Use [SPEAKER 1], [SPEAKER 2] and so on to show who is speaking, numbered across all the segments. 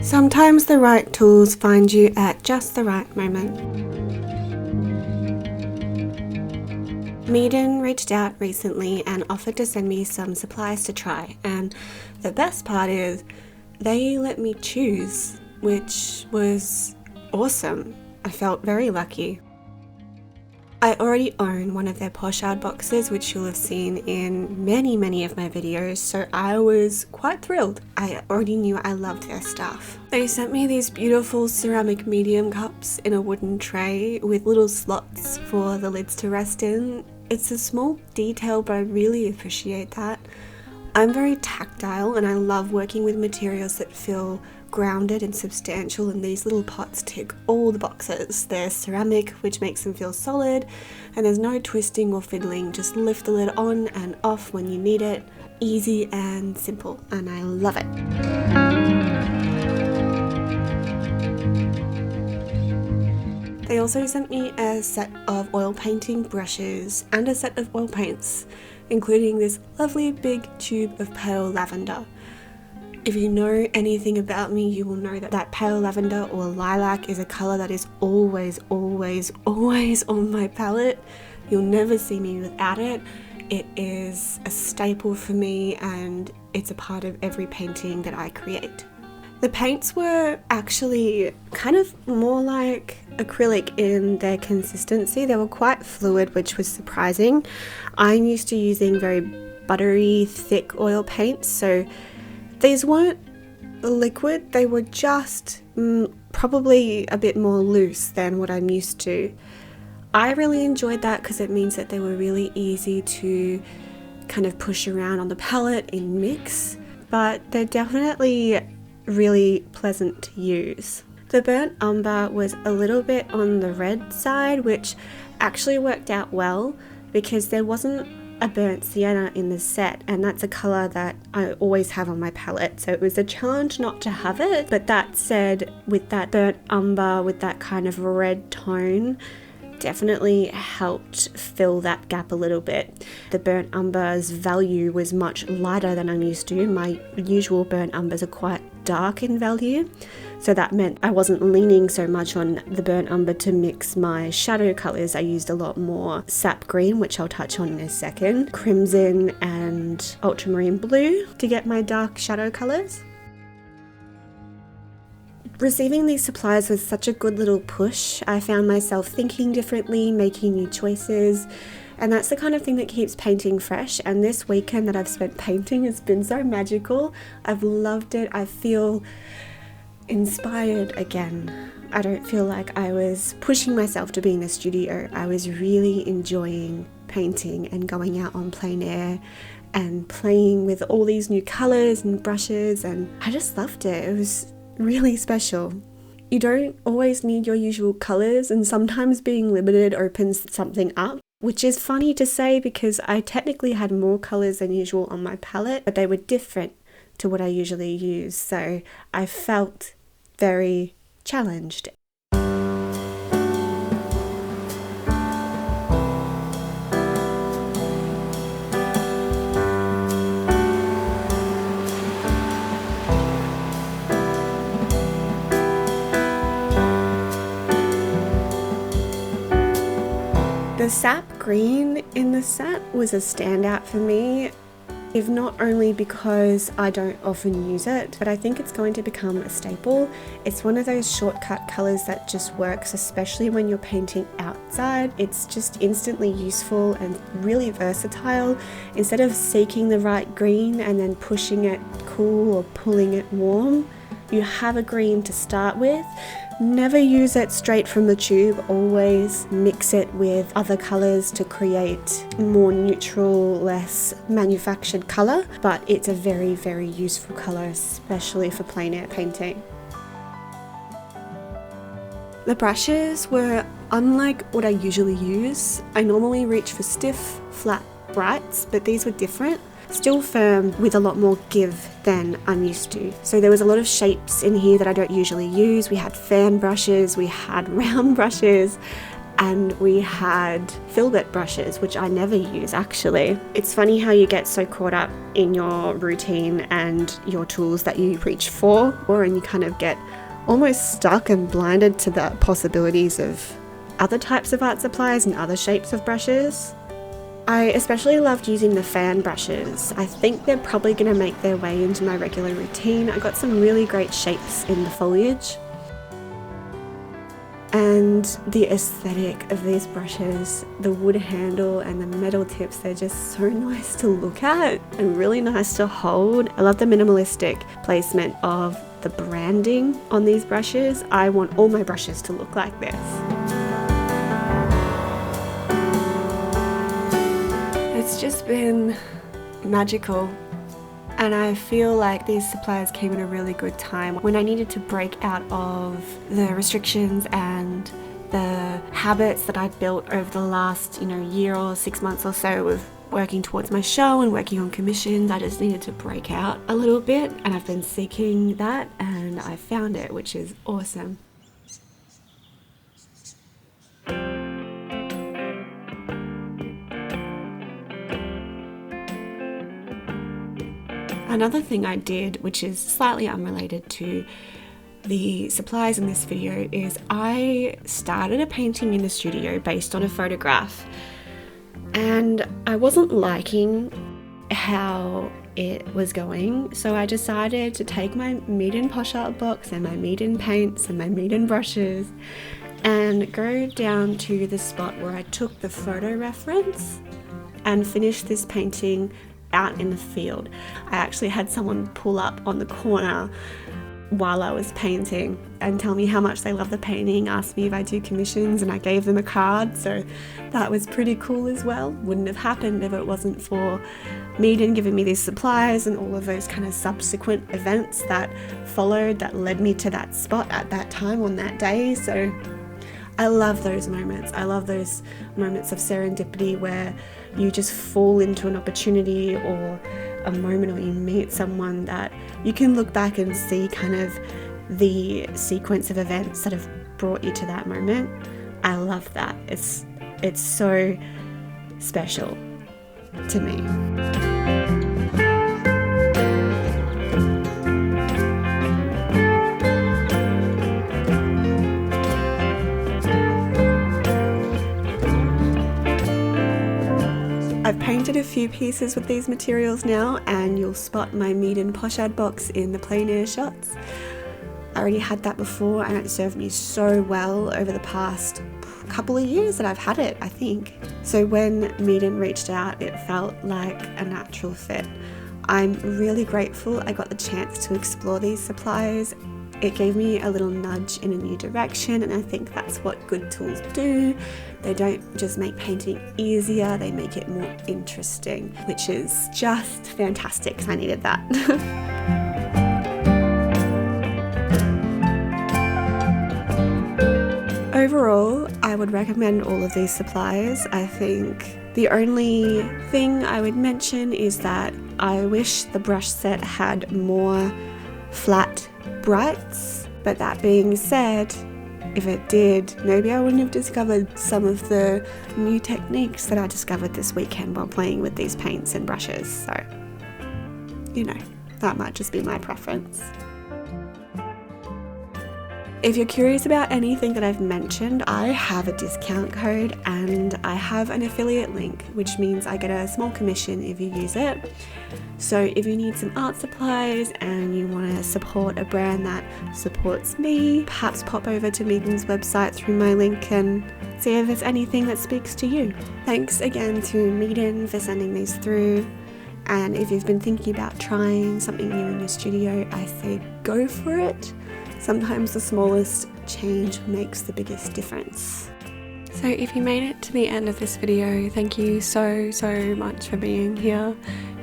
[SPEAKER 1] Sometimes the right tools find you at just the right moment. Meeden reached out recently and offered to send me some supplies to try, and the best part is they let me choose, which was awesome. I felt very lucky. I already own one of their pochade boxes, which you'll have seen in many of my videos, so I was quite thrilled. I already knew I loved their stuff. They sent me these beautiful ceramic medium cups in a wooden tray with little slots for the lids to rest in. It's a small detail, but I really appreciate that. I'm very tactile and I love working with materials that feel grounded and substantial, and these little pots tick all the boxes. They're ceramic, which makes them feel solid, and there's no twisting or fiddling. Just lift the lid on and off when you need it. Easy and simple, and I love it. They also sent me a set of oil painting brushes and a set of oil paints, including this lovely big tube of pale lavender. If you know anything about me, you will know that pale lavender or lilac is a colour that is always on my palette. You'll never see me without it. It is a staple for me and it's a part of every painting that I create. The paints were actually kind of more like acrylic in their consistency. They were quite fluid, which was surprising. I'm used to using very buttery, thick oil paints, so these weren't liquid, they were just probably a bit more loose than what I'm used to. I really enjoyed that because it means that they were really easy to kind of push around on the palette in mix, but they're definitely really pleasant to use. The burnt umber was a little bit on the red side, which actually worked out well because there wasn't a burnt sienna in the set, and that's a colour that I always have on my palette, so it was a challenge not to have it. But that said, with that burnt umber with that kind of red tone, definitely helped fill that gap a little bit. The burnt umber's value was much lighter than I'm used to. My usual burnt umbers are quite dark in value, so that meant I wasn't leaning so much on the burnt umber to mix my shadow colours. I used a lot more sap green, which I'll touch on in a second, crimson and ultramarine blue to get my dark shadow colours. Receiving these supplies was such a good little push. I found myself thinking differently, making new choices, and that's the kind of thing that keeps painting fresh. And this weekend that I've spent painting has been so magical. I've loved it. I feel inspired again. I don't feel like I was pushing myself to be in the studio. I was really enjoying painting and going out on plein air and playing with all these new colours and brushes, and I just loved it. It was really special. You don't always need your usual colours, and sometimes being limited opens something up, which is funny to say because I technically had more colours than usual on my palette, but they were different to what I usually use, so I felt very challenged. The sap green in the set was a standout for me, if not only because I don't often use it, but I think it's going to become a staple. It's one of those shortcut colours that just works, especially when you're painting outside. It's just instantly useful and really versatile. Instead of seeking the right green and then pushing it cool or pulling it warm, you have a green to start with. Never use it straight from the tube, always mix it with other colours to create more neutral, less manufactured colour, but it's a very useful colour, especially for plein air painting. The brushes were unlike what I usually use. I normally reach for stiff, flat brights, but these were different. Still firm with a lot more give than I'm used to. So there was a lot of shapes in here that I don't usually use. We had fan brushes, we had round brushes, and we had filbert brushes, which I never use actually. It's funny how you get so caught up in your routine and your tools that you reach for, and you kind of get almost stuck and blinded to the possibilities of other types of art supplies and other shapes of brushes. I especially loved using the fan brushes. I think they're probably going to make their way into my regular routine. I got some really great shapes in the foliage. And the aesthetic of these brushes, the wood handle and the metal tips, they're just so nice to look at and really nice to hold. I love the minimalistic placement of the branding on these brushes. I want all my brushes to look like this. It's just been magical. And I feel like these supplies came at a really good time when I needed to break out of the restrictions and the habits that I'd built over the last, year or 6 months or so of working towards my show and working on commissions. I just needed to break out a little bit, and I've been seeking that, and I found it, which is awesome. Another thing I did, which is slightly unrelated to the supplies in this video, is I started a painting in the studio based on a photograph, and I wasn't liking how it was going, so I decided to take my Meeden pochade box and my Meeden paints and my Meeden brushes and go down to the spot where I took the photo reference and finish this painting out in the field. I actually had someone pull up on the corner while I was painting and tell me how much they love the painting, asked me if I do commissions, and I gave them a card, so that was pretty cool as well. Wouldn't have happened if it wasn't for Meeden giving me these supplies and all of those kind of subsequent events that followed that led me to that spot at that time on that day. So I love those moments. I love those moments of serendipity where you just fall into an opportunity or a moment, or you meet someone that you can look back and see kind of the sequence of events that have brought you to that moment. I love that. It's so special to me. I've painted a few pieces with these materials now, and you'll spot my Meeden pochade box in the plein air shots. I already had that before, and it served me so well over the past couple of years that I've had it, I think. So when Meeden reached out, it felt like a natural fit. I'm really grateful I got the chance to explore these supplies. It gave me a little nudge in a new direction, and I think that's what good tools do. They don't just make painting easier, they make it more interesting, which is just fantastic because I needed that. Overall, I would recommend all of these supplies. I think the only thing I would mention is that I wish the brush set had more flat brights, but that being said, if it did, maybe I wouldn't have discovered some of the new techniques that I discovered this weekend while playing with these paints and brushes. So, that might just be my preference. If you're curious about anything that I've mentioned, I have a discount code and I have an affiliate link, which means I get a small commission if you use it. So if you need some art supplies and you want to support a brand that supports me, perhaps pop over to Meeden's website through my link and see if there's anything that speaks to you. Thanks again to Meeden for sending these through. And if you've been thinking about trying something new in your studio, I say go for it. Sometimes the smallest change makes the biggest difference. So if you made it to the end of this video, thank you so much for being here.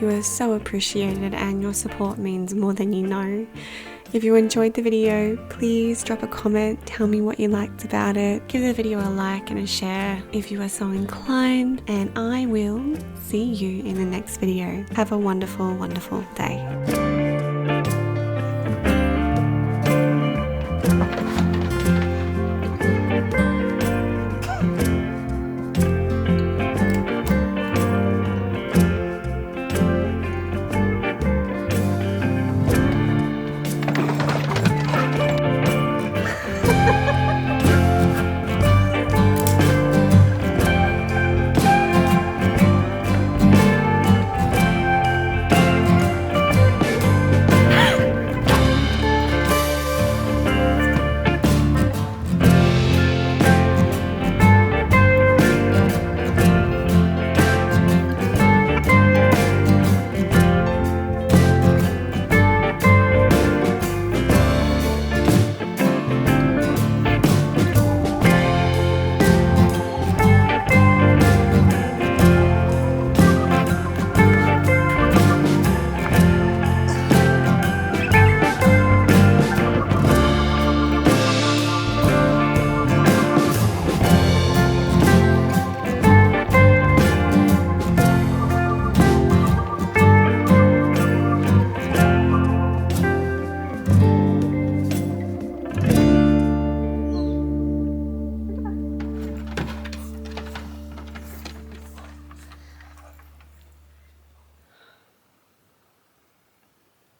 [SPEAKER 1] You are so appreciated and your support means more than you know. If you enjoyed the video, please drop a comment, tell me what you liked about it, give the video a like and a share if you are so inclined, and I will see you in the next video. Have a wonderful day.